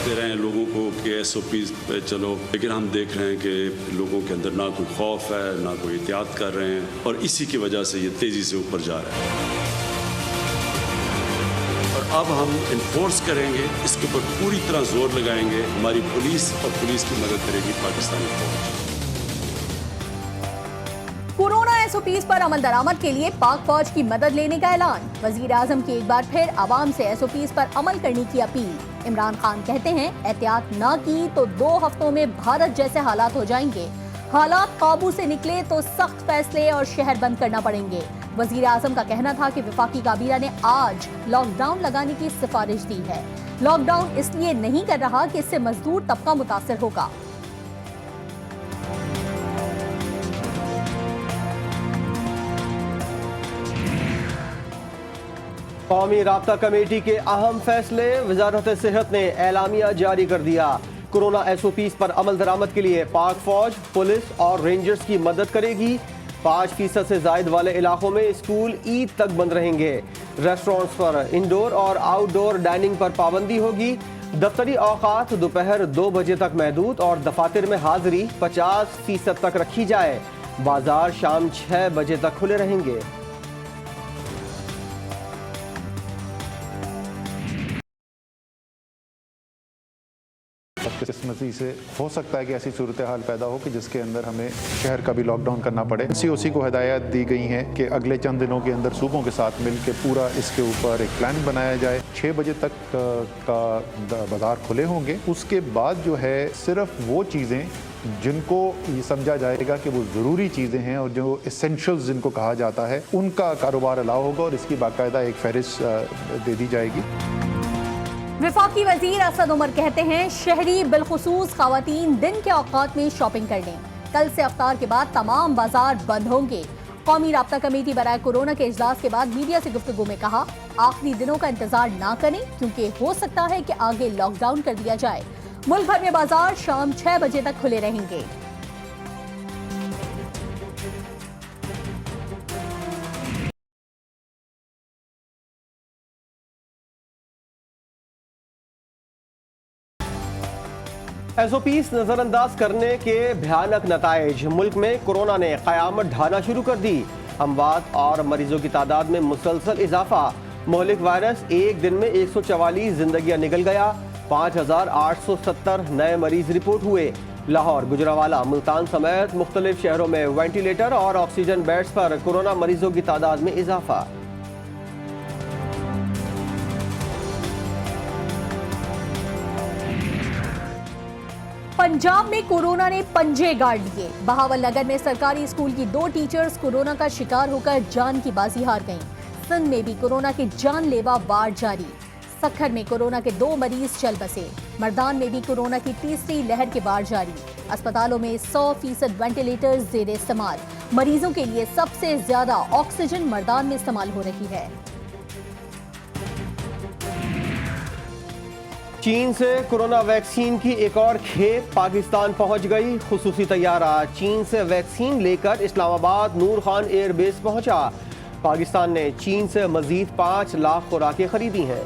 दे रहे हैं लोगों को कि SOPs पे चलो, लेकिन हम देख रहे हैं कि लोगों के अंदर ना कोई खौफ है, ना कोई एहतियात कर रहे हैं, और इसी की वजह से ये तेज़ी से ऊपर जा रहा है। और अब हम इन्फोर्स करेंगे, इसके ऊपर पूरी तरह जोर लगाएंगे। हमारी पुलिस और पुलिस की मदद करेगी पाकिस्तानी फौज। कोरोना SOPs पर अमल दरामद के लिए पाक फौज की मदद लेने का ऐलान। वजीर आजम की एक बार फिर आवाम से SOPs पर अमल करने की अपील। इमरान खान कहते हैं, एहतियात ना की तो 2 हफ्तों में भारत जैसे हालात हो जाएंगे। हालात काबू से निकले तो सख्त फैसले और शहर बंद करना पड़ेंगे। वजीर आजम का कहना था कि वफाकी काबीना ने आज लॉकडाउन लगाने की सिफारिश दी है। लॉकडाउन इसलिए नहीं कर रहा कि इससे मजदूर तबका मुतासर होगा। कौमी राब्ता कमेटी के अहम फैसले। वजारत सेहत ने एलामिया जारी कर दिया। कोरोना SOPs पर अमल दरामद के लिए पाक फौज, पुलिस और रेंजर्स की मदद करेगी। 5% से जायद वाले इलाकों में स्कूल ईद तक बंद रहेंगे। रेस्टोरेंट्स पर इंडोर और आउटडोर डाइनिंग पर पाबंदी होगी। दफ्तरी औकात दोपहर 2 बजे तक महदूद और दफातर में हाजिरी 50% तक रखी जाए। बाजार शाम 6 बजे तक खुले रहेंगे। किस्मती से हो सकता है कि ऐसी सूरत हाल पैदा हो कि जिसके अंदर हमें शहर का भी लॉकडाउन करना पड़े। COC को हिदायत दी गई है कि अगले चंद दिनों के अंदर सूबों के साथ मिलकर पूरा इसके ऊपर एक प्लान बनाया जाए। 6 बजे तक का बाजार खुले होंगे। उसके बाद जो है सिर्फ वो चीज़ें जिनको ये समझा जाएगा कि वो ज़रूरी चीज़ें हैं और जो एसेंशियल्स जिनको कहा जाता है, उनका कारोबार अलाउ होगा और इसकी बाकायदा एक फहरिस्त दे दी जाएगी। वफाकी वजीर असद उमर कहते हैं, शहरी बिलखुसूस खवातीन दिन के औकात में शॉपिंग कर लें। कल से अफ्तार के बाद तमाम बाजार बंद होंगे। कौमी राब्ता कमेटी बराए कोरोना के इजलास के बाद मीडिया से गुफ्तगू में कहा, आखिरी दिनों का इंतजार ना करें क्योंकि हो सकता है कि आगे लॉकडाउन कर दिया जाए। मुल्क भर में बाजार शाम 6 बजे तक खुले रहेंगे। SOPs नजरअंदाज करने के भयानक नताइज। मुल्क में कोरोना ने कयामत ढाना शुरू कर दी। अमवात और मरीजों की तादाद में मुसलसल इजाफा। मोहलिक वायरस एक दिन में 144 जिंदगियां निकल गया। 5870 नए मरीज रिपोर्ट हुए। लाहौर, गुजरावाला, मुल्तान समेत मुख्तलिफ शहरों में वेंटिलेटर और ऑक्सीजन बेड्स पर कोरोना मरीजों की तादाद में इजाफा। पंजाब में कोरोना ने पंजे गाड़ लिए। बहावल नगर में सरकारी स्कूल की 2 टीचर्स कोरोना का शिकार होकर जान की बाजी हार गईं। सिंध में भी कोरोना के जानलेवा वार जारी। सखर में कोरोना के 2 मरीज चल बसे। मर्दान में भी कोरोना की तीसरी लहर के वार जारी। अस्पतालों में 100% वेंटिलेटर्स ज़ेरे इस्तेमाल। मरीजों के लिए सबसे ज्यादा ऑक्सीजन मर्दान में इस्तेमाल हो रही है। चीन से कोरोना वैक्सीन की एक और खेप पाकिस्तान पहुंच गई। खुसूसी तैयारा चीन से वैक्सीन लेकर इस्लामाबाद नूर खान एयरबेस पहुंचा। पाकिस्तान ने चीन से मजीद 5 लाख खुराकें खरीदी हैं।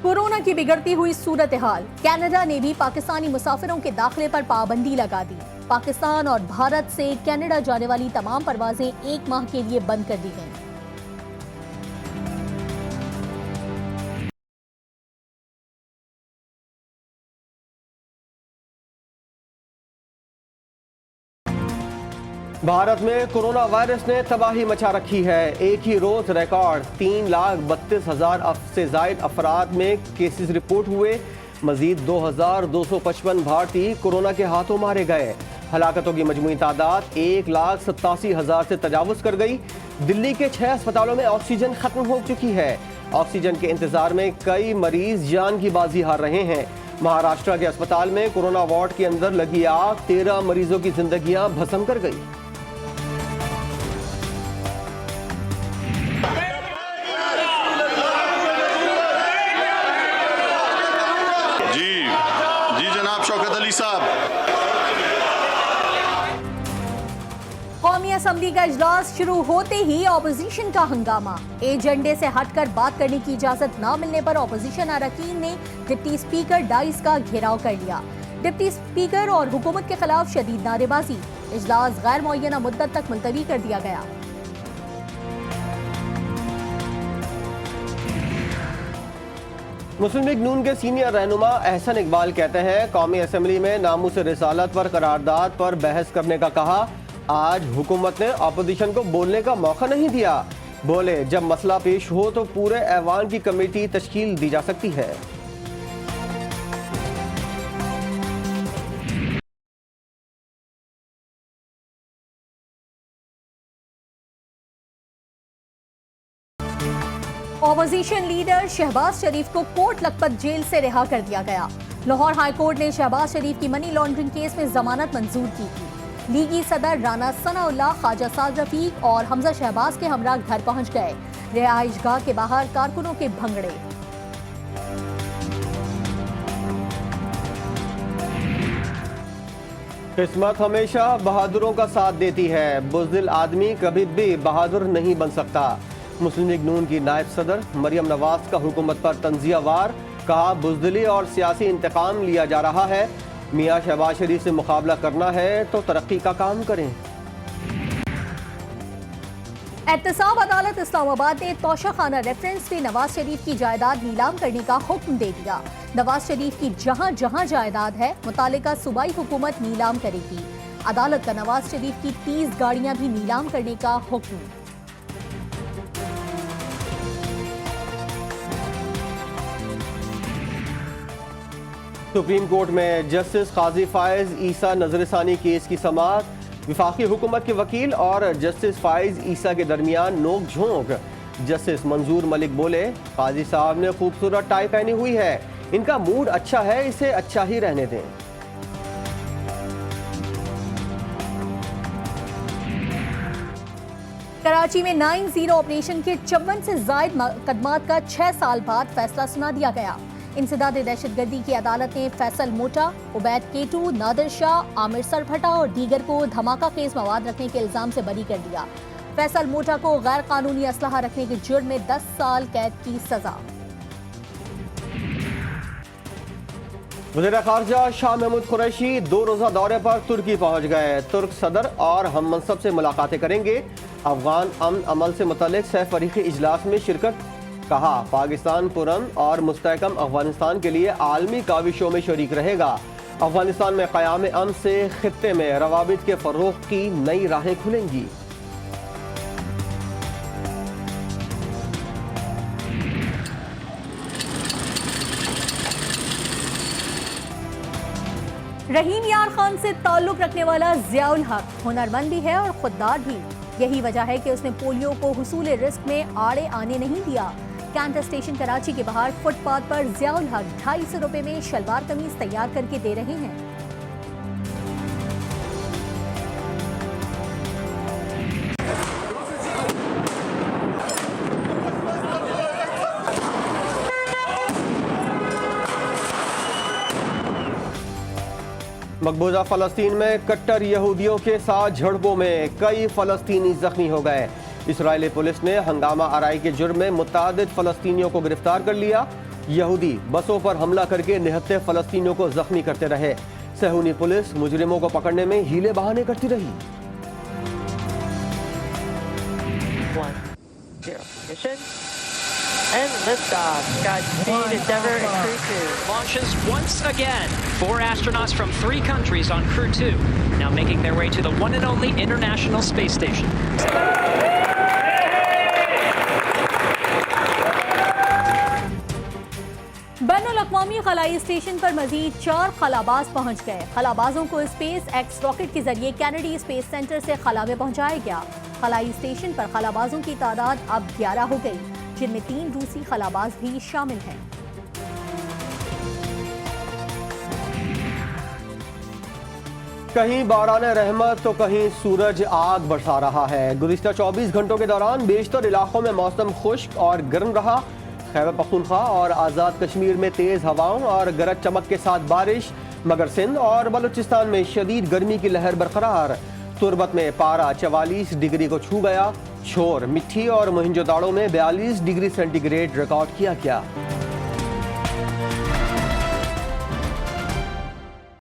कोरोना की बिगड़ती हुई सूरत हाल। कनाडा ने भी पाकिस्तानी मुसाफिरों के दाखिले पर पाबंदी लगा दी। पाकिस्तान और भारत से कनाडा जाने वाली तमाम परवाजें 1 माह के लिए बंद कर दी गईं। भारत में कोरोना वायरस ने तबाही मचा रखी है। एक ही रोज रिकॉर्ड 3,32,000 से जायद अफराद में केसेस रिपोर्ट हुए। मजीद 2,255 भारतीय कोरोना के हाथों मारे गए। हलाकतों की मजमूई तादाद 1,87,000 से तजावुज कर गई। दिल्ली के 6 अस्पतालों में ऑक्सीजन खत्म हो चुकी है। ऑक्सीजन के इंतजार में कई मरीज जान की बाजी हार रहे हैं। महाराष्ट्र के अस्पताल में कोरोना वार्ड के अंदर लगी आग 13 मरीजों की जिंदगियां भस्म कर गई। जी जनाब शौकत अली साहब। कौमी असम्बली का इजलास शुरू होते ही ऑपोजिशन का हंगामा। एजेंडे से हटकर बात करने की इजाजत न मिलने पर ऑपोजिशन अरकान ने डिप्टी स्पीकर डाइस का घेराव कर लिया। डिप्टी स्पीकर और हुकूमत के खिलाफ शदीद नारेबाजी। इजलास गैर मुअय्यना मुद्दत तक मुलतवी कर दिया गया। मुस्लिम लीग नून के सीनियर रहनुमा एहसन इकबाल कहते हैं, कौमी असम्बली में नामूस रिसालत पर करारदाद पर बहस करने का कहा। आज हुकूमत ने अपोजिशन को बोलने का मौका नहीं दिया। बोले, जब मसला पेश हो तो पूरे ऐवान की कमेटी तश्कील दी जा सकती है। ऑपोजिशन लीडर शहबाज शरीफ को कोट लखपत जेल से रिहा कर दिया गया। लाहौर हाई कोर्ट ने शहबाज शरीफ की मनी लॉन्ड्रिंग केस में जमानत मंजूर की थी। लीगी सदर राना सनाउल्लाह, ख्वाजा साद रफीक और हमजा शहबाज के हमरा घर पहुंच गए। रिहाइशगाह के बाहर कारकुनों के भंगड़े। किस्मत हमेशा बहादुरों का साथ देती है। बुज़दिल आदमी कभी भी बहादुर नहीं बन सकता। मुस्लिम लीग नून की नायब सदर मरियम नवाज का हुकूमत पर तंजिया वार। कहा, बुज़दिली और सियासी इंतकाम लिया जा रहा है। मियां शहबाज शरीफ से मुकाबला करना है तो तरक्की का काम करें। एहतसाब अदालत इस्लामाबाद ने तोशाखाना रेफरेंस में नवाज शरीफ की जायदाद नीलाम करने का हुक्म दे दिया। नवाज शरीफ की जहां जहां जायदाद है मुतालिका सूबाई हुकूमत नीलाम करेगी। अदालत का नवाज शरीफ की 30 गाड़ियां भी नीलाम करने का हुक्म। सुप्रीम कोर्ट में जस्टिस काजी फायज ईसा नजरसानी केस की समाअत। विफाकी हुकूमत के वकील और जस्टिस फायज ईसा के दरमियान नोक झोंक। जस्टिस मंजूर मलिक बोले, काजी साहब ने खूबसूरत टाई पहनी हुई है, इनका मूड अच्छा है, इसे अच्छा ही रहने दें। कराची में 9-0 ऑपरेशन के 54 से जायद मुकदमात का 6 साल बाद फैसला सुना दिया गया। इंसदाद दहशतगर्दी की अदालत ने फैसल मोटा, उबैद केटू, नादिर शाह, आमिर सरभटा और दीगर को धमाका खेज मवाद रखने के इल्जाम से बरी कर दिया। फैसल मोटा को गैर कानूनी असलहा रखने के जुर्म में 10 साल कैद की सजा। वज़ीर ख़ारजा शाह महमूद कुरैशी 2 रोज़ा दौरे पर तुर्की पहुंच गए। तुर्क सदर और हम मनसब से मुलाकातें करेंगे। अफगान अमन अमल से मुतल्लिक सह फरीक़ी इजलास में शिरकत। कहा, पाकिस्तान पुरअमन और मुस्तहकम अफगानिस्तान के लिए आलमी काविशों में शरीक रहेगा। अफगानिस्तान में क़याम अमन से खित्ते में रवाबित के फ़रोग़ की नई राहें खुलेंगी। रहीम यार खान से ताल्लुक रखने वाला ज़ियाउल हक हुनरमंद भी है और खुददार भी। यही वजह है कि उसने पोलियो को हुसूल रिस्क में आड़े आने नहीं दिया। कैंट स्टेशन कराची के बाहर फुटपाथ पर ज़ियाउल हक 250 रुपए में शलवार कमीज तैयार करके दे रहे हैं। मकबूजा फ़लस्तीन में कट्टर यहूदियों के साथ झड़पों में कई फ़लस्तीनी जख्मी हो गए। इसराइली पुलिस ने हंगामा आराई के जुर्म में मुतादिद फ़लस्तीनियों को गिरफ्तार कर लिया। यहूदी बसों पर हमला करके निहत्ते फ़लस्तीनियों को जख्मी करते रहे। सहूनी पुलिस मुजरिमों को पकड़ने में हीले बहाने करती रही। 1-0 And liftoff. Godspeed, Endeavour and Crew 2. Launches once again. 4 astronauts from 3 countries on Crew 2, now making their way to the one and only International Space Station. बैनुल-अक़वामी खलाई स्टेशन पर मजीद 4 खलाबाज पहुंच गए। खलाबाजों को स्पेस एक्स रॉकेट के जरिए कैनेडी स्पेस सेंटर से खला में पहुंचाया गया। खलाई स्टेशन पर खलाबाजों की तादाद अब 11 हो गई, जिनमें 3 रूसी खलाबाज भी शामिल हैं। कहीं बारान रहमत तो कहीं सूरज आग बरसा रहा है। गुज़िश्ता 24 घंटों के दौरान बेशतर इलाकों में मौसम खुश्क और गर्म रहा। खैबर पख्तूनख्वा और आज़ाद कश्मीर में तेज़ हवाओं और गरज चमक के साथ बारिश, मगर सिंध और बलूचिस्तान में शदीद गर्मी की लहर बरकरार। तुर्बत में पारा 44 डिग्री को छू गया। शोर, मिट्टी और मोहनजोदाड़ो में 42 डिग्री सेंटीग्रेड रिकॉर्ड किया गया।